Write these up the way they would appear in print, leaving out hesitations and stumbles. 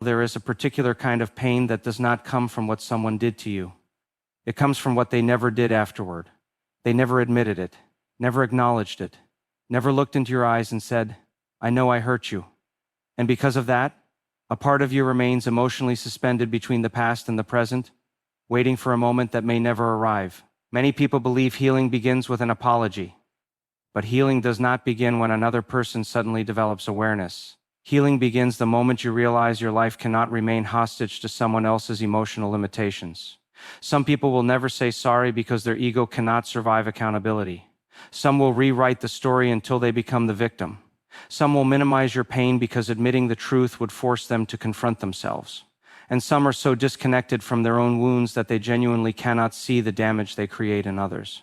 There is a particular kind of pain that does not come from what someone did to you. It comes from what they never did afterward. They never admitted it, never acknowledged it, never looked into your eyes and said, "I know I hurt you." And because of that, a part of you remains emotionally suspended between the past and the present, waiting for a moment that may never arrive. Many people believe healing begins with an apology. But healing does not begin when another person suddenly develops awareness. Healing begins the moment you realize your life cannot remain hostage to someone else's emotional limitations. Some people will never say sorry because their ego cannot survive accountability. Some will rewrite the story until they become the victim. Some will minimize your pain because admitting the truth would force them to confront themselves. And some are so disconnected from their own wounds that they genuinely cannot see the damage they create in others.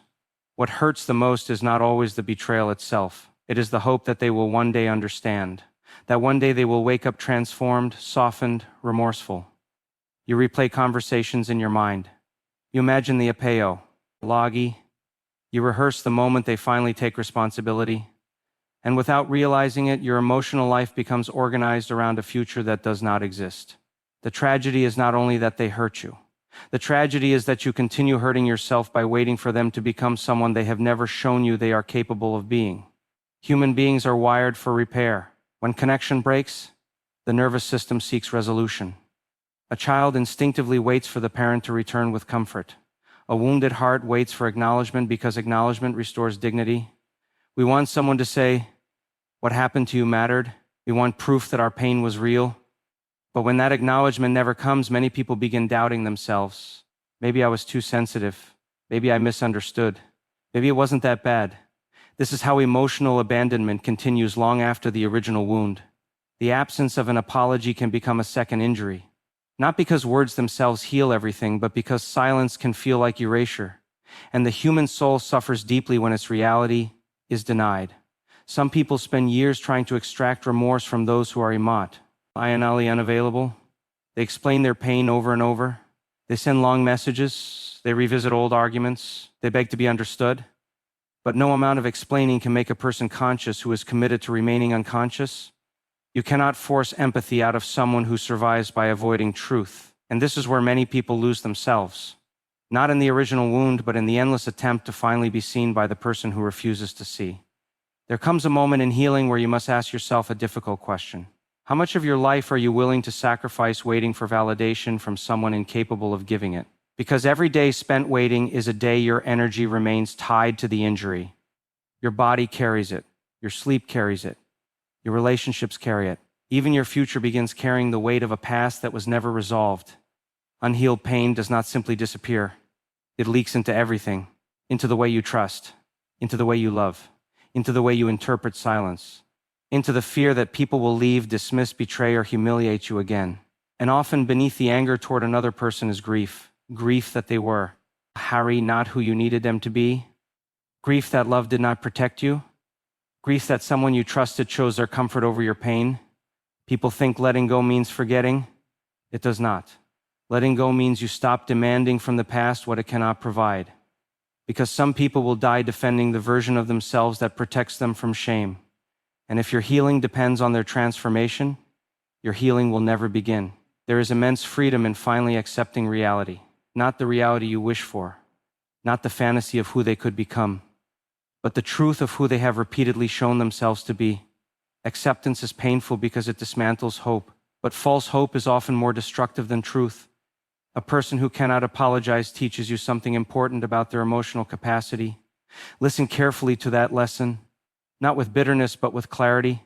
What hurts the most is not always the betrayal itself. It is the hope that they will one day understand, that one day they will wake up transformed, softened, remorseful. You replay conversations in your mind. You imagine the apeo, logi. You rehearse the moment they finally take responsibility. And without realizing it, your emotional life becomes organized around a future that does not exist. The tragedy is not only that they hurt you. The tragedy is that you continue hurting yourself by waiting for them to become someone they have never shown you they are capable of being. Human beings are wired for repair. When connection breaks, the nervous system seeks resolution. A child instinctively waits for the parent to return with comfort. A wounded heart waits for acknowledgement because acknowledgement restores dignity. We want someone to say, "What happened to you mattered." We want proof that our pain was real. But when that acknowledgement never comes, many people begin doubting themselves. Maybe I was too sensitive. Maybe I misunderstood. Maybe it wasn't that bad. This is how emotional abandonment continues long after the original wound. The absence of an apology can become a second injury. Not because words themselves heal everything, but because silence can feel like erasure. And the human soul suffers deeply when its reality is denied. Some people spend years trying to extract remorse from those who are emotionally unavailable. They explain their pain over and over. They send long messages. They revisit old arguments. They beg to be understood. But no amount of explaining can make a person conscious who is committed to remaining unconscious. You cannot force empathy out of someone who survives by avoiding truth. And this is where many people lose themselves. Not in the original wound, but in the endless attempt to finally be seen by the person who refuses to see. There comes a moment in healing where you must ask yourself a difficult question. How much of your life are you willing to sacrifice waiting for validation from someone incapable of giving it? Because every day spent waiting is a day your energy remains tied to the injury. Your body carries it. Your sleep carries it. Your relationships carry it. Even your future begins carrying the weight of a past that was never resolved. Unhealed pain does not simply disappear. It leaks into everything, into the way you trust, into the way you love, into the way you interpret silence, into the fear that people will leave, dismiss, betray, or humiliate you again. And often beneath the anger toward another person is grief. Grief that they were, Harry, not who you needed them to be. Grief that love did not protect you. Grief that someone you trusted chose their comfort over your pain. People think letting go means forgetting. It does not. Letting go means you stop demanding from the past what it cannot provide. Because some people will die defending the version of themselves that protects them from shame. And if your healing depends on their transformation, your healing will never begin. There is immense freedom in finally accepting reality. Not the reality you wish for, not the fantasy of who they could become, but the truth of who they have repeatedly shown themselves to be. Acceptance is painful because it dismantles hope, but false hope is often more destructive than truth. A person who cannot apologize teaches you something important about their emotional capacity. Listen carefully to that lesson, not with bitterness, but with clarity.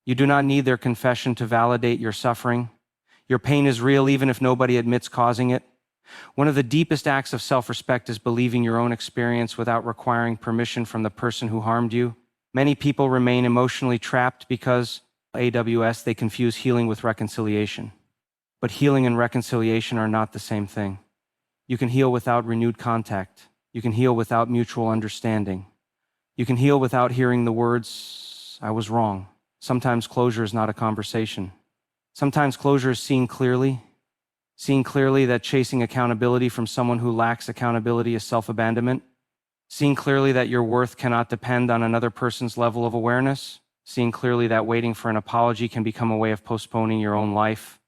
You do not need their confession to validate your suffering. Your pain is real even if nobody admits causing it. One of the deepest acts of self-respect is believing your own experience without requiring permission from the person who harmed you. Many people remain emotionally trapped because, they confuse healing with reconciliation. But healing and reconciliation are not the same thing. You can heal without renewed contact. You can heal without mutual understanding. You can heal without hearing the words, "I was wrong." Sometimes closure is not a conversation. Sometimes closure is seeing clearly that chasing accountability from someone who lacks accountability is self-abandonment. Seeing clearly that your worth cannot depend on another person's level of awareness. Seeing clearly that waiting for an apology can become a way of postponing your own life.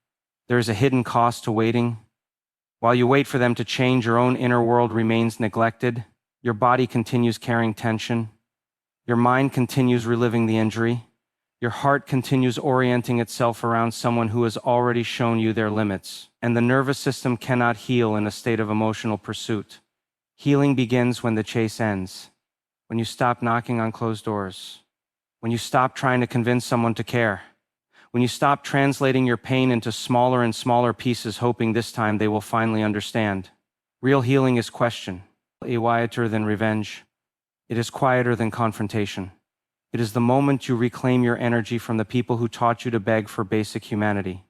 There is a hidden cost to waiting. While you wait for them to change, your own inner world remains neglected. Your body continues carrying tension. Your mind continues reliving the injury. Your heart continues orienting itself around someone who has already shown you their limits. And the nervous system cannot heal in a state of emotional pursuit. Healing begins when the chase ends, when you stop knocking on closed doors, when you stop trying to convince someone to care, when you stop translating your pain into smaller and smaller pieces, hoping this time they will finally understand. Real healing is question, quieter than revenge. It is quieter than confrontation. It is the moment you reclaim your energy from the people who taught you to beg for basic humanity.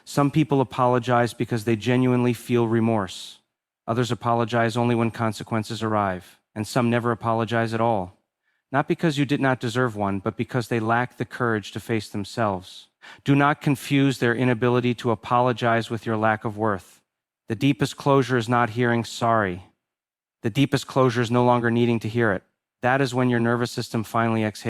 Some people apologize because they genuinely feel remorse. Others apologize only when consequences arrive, and some never apologize at all. Not because you did not deserve one, but because they lack the courage to face themselves. Do not confuse their inability to apologize with your lack of worth. The deepest closure is not hearing sorry. The deepest closure is no longer needing to hear it. That is when your nervous system finally exhales.